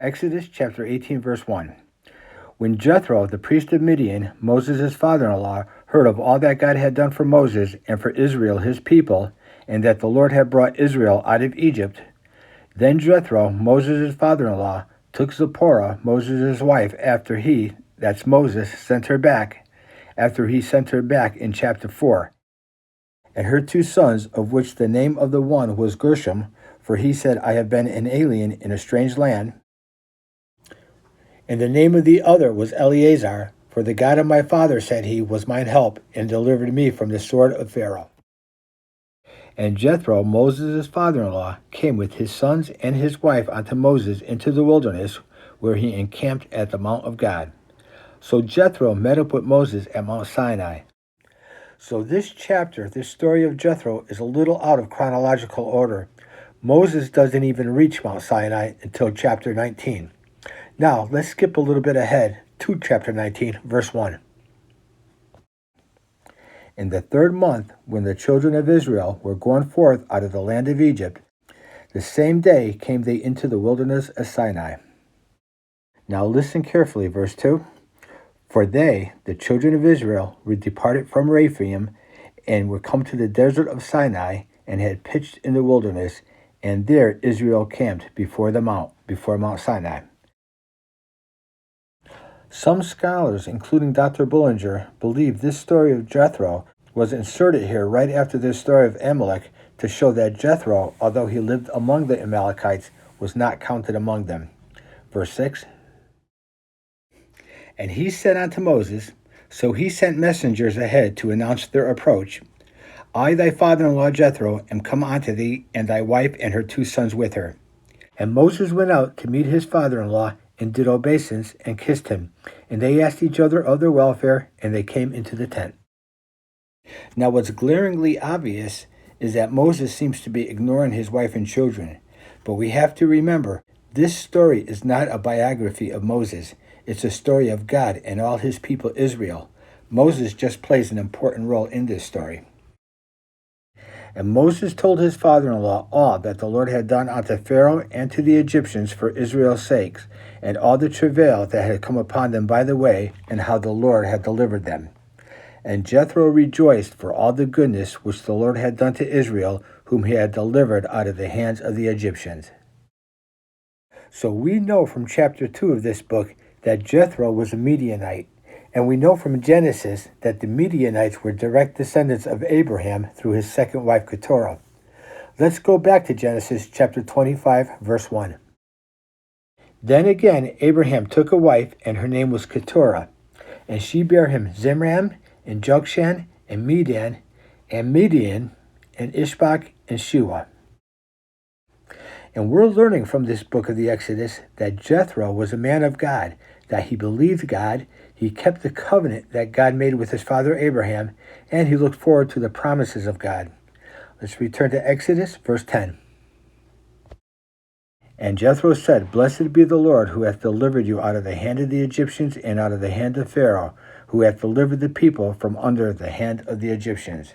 Exodus chapter 18, verse 1. When Jethro, the priest of Midian, Moses' father-in-law, heard of all that God had done for Moses and for Israel his people, and that the Lord had brought Israel out of Egypt, then Jethro, Moses' father-in-law, took Zipporah, Moses' wife, after he, that's Moses, sent her back in chapter 4, and her two sons, of which the name of the one was Gershom, for he said, I have been an alien in a strange land, and the name of the other was Eleazar, for the God of my father, said he, was mine help, and delivered me from the sword of Pharaoh. And Jethro, Moses' father-in-law, came with his sons and his wife unto Moses into the wilderness, where he encamped at the mount of God. So Jethro met up with Moses at Mount Sinai. So this chapter, this story of Jethro, is a little out of chronological order. Moses doesn't even reach Mount Sinai until chapter 19. Now, let's skip a little bit ahead to chapter 19, verse 1. In the third month, when the children of Israel were gone forth out of the land of Egypt, the same day came they into the wilderness of Sinai. Now listen carefully, verse 2. For they, the children of Israel, were departed from Rephaim, and were come to the desert of Sinai, and had pitched in the wilderness, and there Israel camped before Mount Sinai. Some scholars, including Dr. Bullinger, believe this story of Jethro was inserted here right after the story of Amalek to show that Jethro, although he lived among the Amalekites, was not counted among them. Verse 6. And he said unto Moses, so he sent messengers ahead to announce their approach. I, thy father-in-law Jethro, am come unto thee, and thy wife and her two sons with her. And Moses went out to meet his father-in-law, and did obeisance, and kissed him. And they asked each other of their welfare, and they came into the tent. Now what's glaringly obvious is that Moses seems to be ignoring his wife and children. But we have to remember, this story is not a biography of Moses. It's a story of God and all his people Israel. Moses just plays an important role in this story. And Moses told his father-in-law all that the Lord had done unto Pharaoh and to the Egyptians for Israel's sakes, and all the travail that had come upon them by the way, and how the Lord had delivered them. And Jethro rejoiced for all the goodness which the Lord had done to Israel, whom he had delivered out of the hands of the Egyptians. So we know from chapter 2 of this book that Jethro was a Midianite. And we know from Genesis that the Midianites were direct descendants of Abraham through his second wife Keturah. Let's go back to Genesis chapter 25, verse 1. Then again Abraham took a wife, and her name was Keturah. And she bare him Zimram, and Jokshan, and Midian, and Ishbak, and Shua. And we're learning from this book of the Exodus that Jethro was a man of God, that he believed God, he kept the covenant that God made with his father Abraham, and he looked forward to the promises of God. Let's return to Exodus, verse 10. And Jethro said, Blessed be the Lord, who hath delivered you out of the hand of the Egyptians and out of the hand of Pharaoh, who hath delivered the people from under the hand of the Egyptians.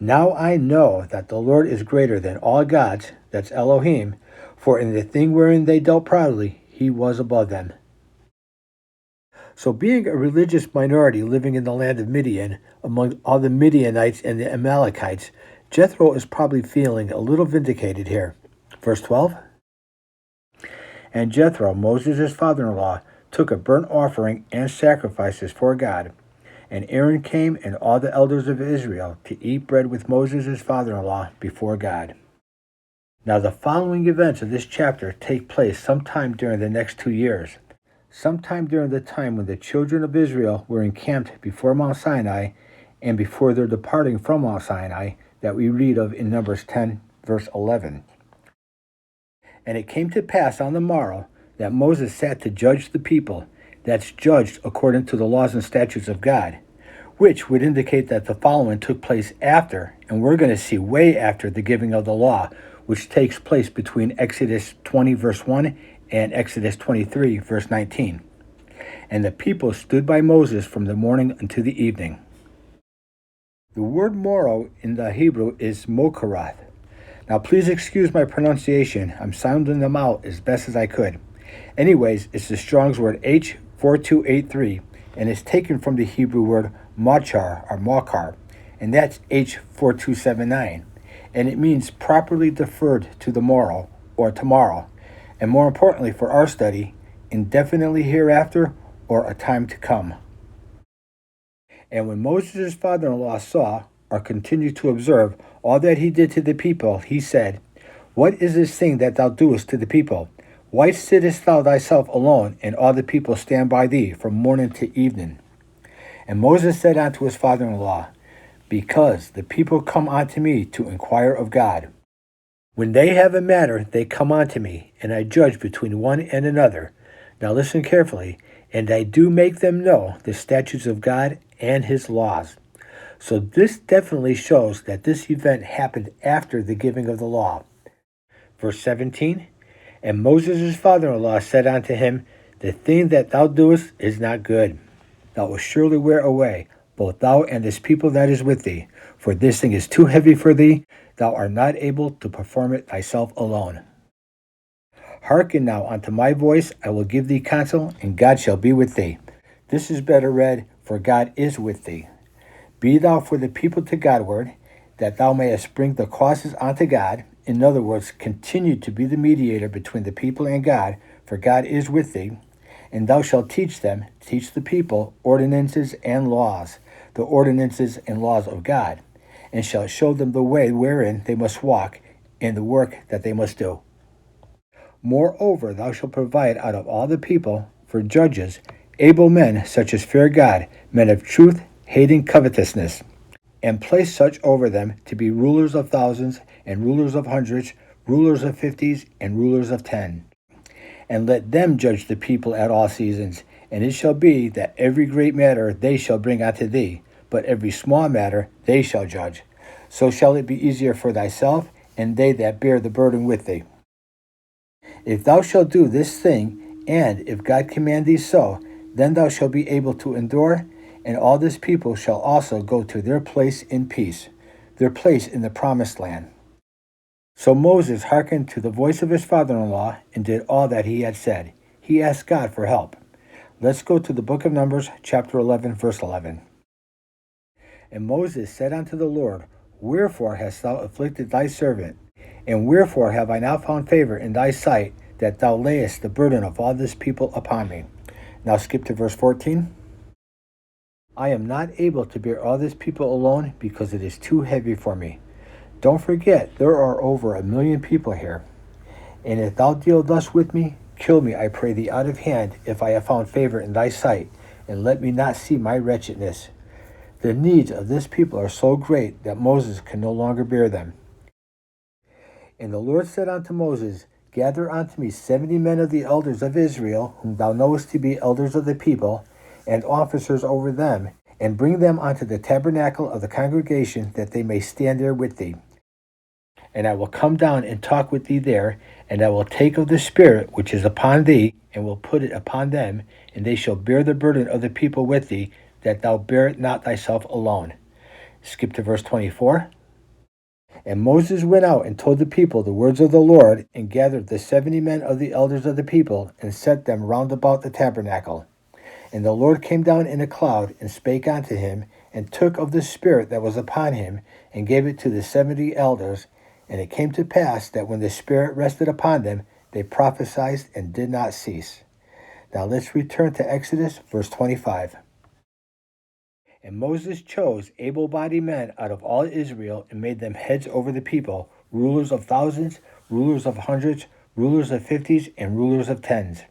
Now I know that the Lord is greater than all gods, that's Elohim, for in the thing wherein they dealt proudly, he was above them. So being a religious minority living in the land of Midian, among all the Midianites and the Amalekites, Jethro is probably feeling a little vindicated here. Verse 12. And Jethro, Moses' father-in-law, took a burnt offering and sacrifices for God. And Aaron came and all the elders of Israel to eat bread with Moses' father-in-law before God. Now the following events of this chapter take place sometime during the next 2 years. Sometime during the time when the children of Israel were encamped before Mount Sinai and before their departing from Mount Sinai that we read of in Numbers 10, verse 11. And it came to pass on the morrow that Moses sat to judge the people, that's judged according to the laws and statutes of God, which would indicate that the following took place after, and we're going to see way after the giving of the law, which takes place between Exodus 20, verse 1 and Exodus 23, verse 19. And the people stood by Moses from the morning unto the evening. The word morrow in the Hebrew is mokaroth. Now please excuse my pronunciation. I'm sounding them out as best as I could. Anyways, it's the Strong's word H4283, and it's taken from the Hebrew word machar or makar, and that's H4279, and it means properly deferred to the morrow or tomorrow, and more importantly for our study, indefinitely hereafter or a time to come. And when Moses' father-in-law saw or continued to observe all that he did to the people, he said, What is this thing that thou doest to the people? Why sittest thou thyself alone, and all the people stand by thee from morning to evening? And Moses said unto his father-in-law, Because the people come unto me to inquire of God. When they have a matter, they come unto me, and I judge between one and another. Now listen carefully, and I do make them know the statutes of God and his laws. So this definitely shows that this event happened after the giving of the law. Verse 17, And Moses' father-in-law said unto him, The thing that thou doest is not good. Thou wilt surely wear away, both thou and this people that is with thee. For this thing is too heavy for thee, thou art not able to perform it thyself alone. Hearken now unto my voice, I will give thee counsel, and God shall be with thee. This is better read, For God is with thee. Be thou for the people to Godward, that thou mayest bring the causes unto God. In other words, continue to be the mediator between the people and God, for God is with thee. And thou shalt teach the people, ordinances and laws, the ordinances and laws of God, and shalt show them the way wherein they must walk, and the work that they must do. Moreover, thou shalt provide out of all the people for judges, able men such as fear God, men of truth, hating covetousness, and place such over them to be rulers of thousands, and rulers of hundreds, rulers of fifties, and rulers of 10. And let them judge the people at all seasons. And it shall be that every great matter they shall bring unto thee, but every small matter they shall judge. So shall it be easier for thyself, and they that bear the burden with thee. If thou shalt do this thing, and if God command thee so, then thou shalt be able to endure, and all this people shall also go to their place in peace, their place in the promised land. So Moses hearkened to the voice of his father-in-law and did all that he had said. He asked God for help. Let's go to the book of Numbers, chapter 11, verse 11. And Moses said unto the Lord, Wherefore hast thou afflicted thy servant? And wherefore have I now found favor in thy sight, that thou layest the burden of all this people upon me? Now skip to verse 14. I am not able to bear all this people alone, because it is too heavy for me. Don't forget, there are over 1 million people here. And if thou deal thus with me, kill me, I pray thee, out of hand, if I have found favor in thy sight, and let me not see my wretchedness. The needs of this people are so great that Moses can no longer bear them. And the Lord said unto Moses, Gather unto me 70 men of the elders of Israel, whom thou knowest to be elders of the people, and officers over them, and bring them unto the tabernacle of the congregation, that they may stand there with thee. And I will come down and talk with thee there, and I will take of the Spirit which is upon thee, and will put it upon them, and they shall bear the burden of the people with thee, that thou bear it not thyself alone. Skip to verse 24. And Moses went out and told the people the words of the Lord, and gathered the 70 men of the elders of the people, and set them round about the tabernacle. And the Lord came down in a cloud, and spake unto him, and took of the Spirit that was upon him, and gave it to the 70 elders. And it came to pass that when the Spirit rested upon them, they prophesied and did not cease. Now let's return to Exodus, verse 25. And Moses chose able-bodied men out of all Israel, and made them heads over the people, rulers of thousands, rulers of hundreds, rulers of fifties, and rulers of tens.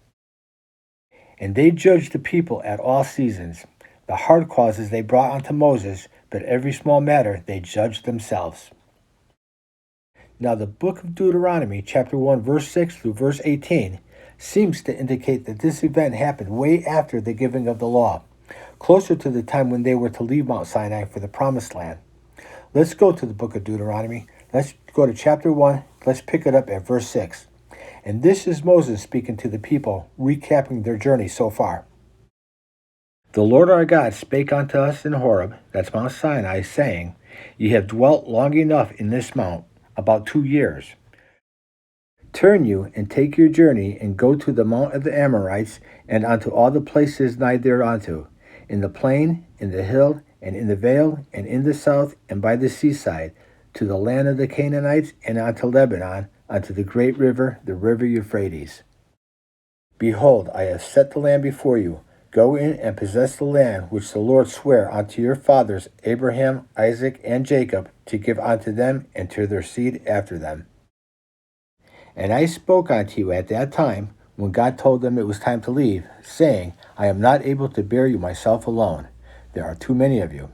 And they judged the people at all seasons. The hard causes they brought unto Moses, but every small matter they judged themselves. Now the book of Deuteronomy, chapter 1, verse 6 through verse 18, seems to indicate that this event happened way after the giving of the law, closer to the time when they were to leave Mount Sinai for the Promised Land. Let's go to the book of Deuteronomy. Let's go to chapter 1. Let's pick it up at verse 6. And this is Moses speaking to the people, recapping their journey so far. The Lord our God spake unto us in Horeb, that's Mount Sinai, saying, Ye have dwelt long enough in this mount, about 2 years. Turn you and take your journey, and go to the mount of the Amorites, and unto all the places nigh thereunto, in the plain, in the hill, and in the vale, and in the south, and by the seaside, to the land of the Canaanites, and unto Lebanon, unto the great river, the river Euphrates. Behold, I have set the land before you. Go in and possess the land which the Lord sware unto your fathers, Abraham, Isaac, and Jacob, to give unto them and to their seed after them. And I spoke unto you at that time, when God told them it was time to leave, saying, I am not able to bear you myself alone. There are too many of you.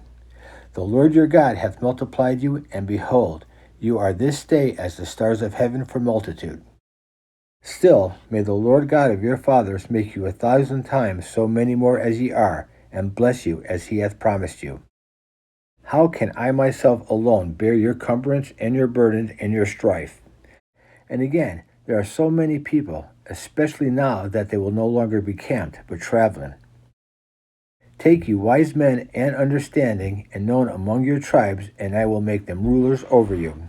The Lord your God hath multiplied you, and behold, you are this day as the stars of heaven for multitude. Still, may the Lord God of your fathers make you 1,000 times so many more as ye are, and bless you as he hath promised you. How can I myself alone bear your cumbrance and your burden and your strife? And again, there are so many people, especially now that they will no longer be camped, but traveling. Take you wise men and understanding, and known among your tribes, and I will make them rulers over you.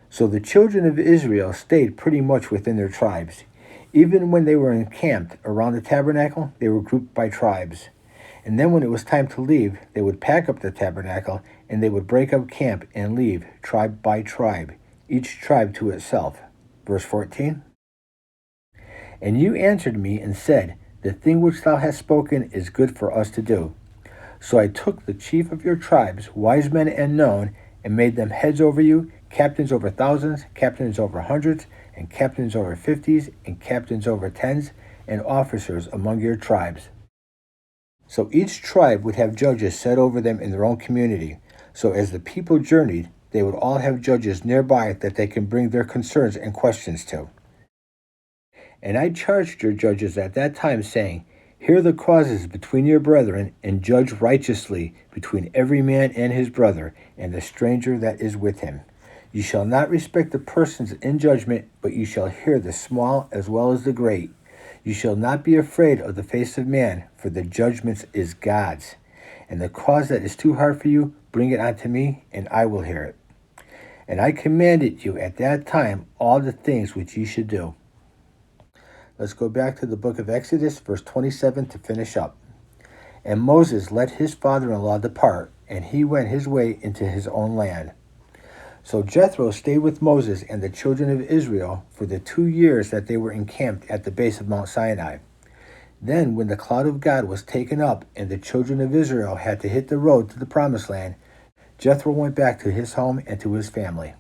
So the children of Israel stayed pretty much within their tribes. Even when they were encamped around the tabernacle, they were grouped by tribes. And then when it was time to leave, they would pack up the tabernacle, and they would break up camp and leave, tribe by tribe, each tribe to itself. Verse 14. And you answered me and said, The thing which thou hast spoken is good for us to do. So I took the chief of your tribes, wise men and known, and made them heads over you, captains over thousands, captains over hundreds, and captains over 50s, and captains over 10s, and officers among your tribes. So each tribe would have judges set over them in their own community. So as the people journeyed, they would all have judges nearby that they can bring their concerns and questions to. And I charged your judges at that time, saying, Hear the causes between your brethren, and judge righteously between every man and his brother, and the stranger that is with him. You shall not respect the persons in judgment, but you shall hear the small as well as the great. You shall not be afraid of the face of man, for the judgment is God's. And the cause that is too hard for you, bring it unto me, and I will hear it. And I commanded you at that time all the things which ye should do. Let's go back to the book of Exodus, verse 27, to finish up. And Moses let his father-in-law depart, and he went his way into his own land. So Jethro stayed with Moses and the children of Israel for the 2 years that they were encamped at the base of Mount Sinai. Then, when the cloud of God was taken up and the children of Israel had to hit the road to the promised land, Jethro went back to his home and to his family.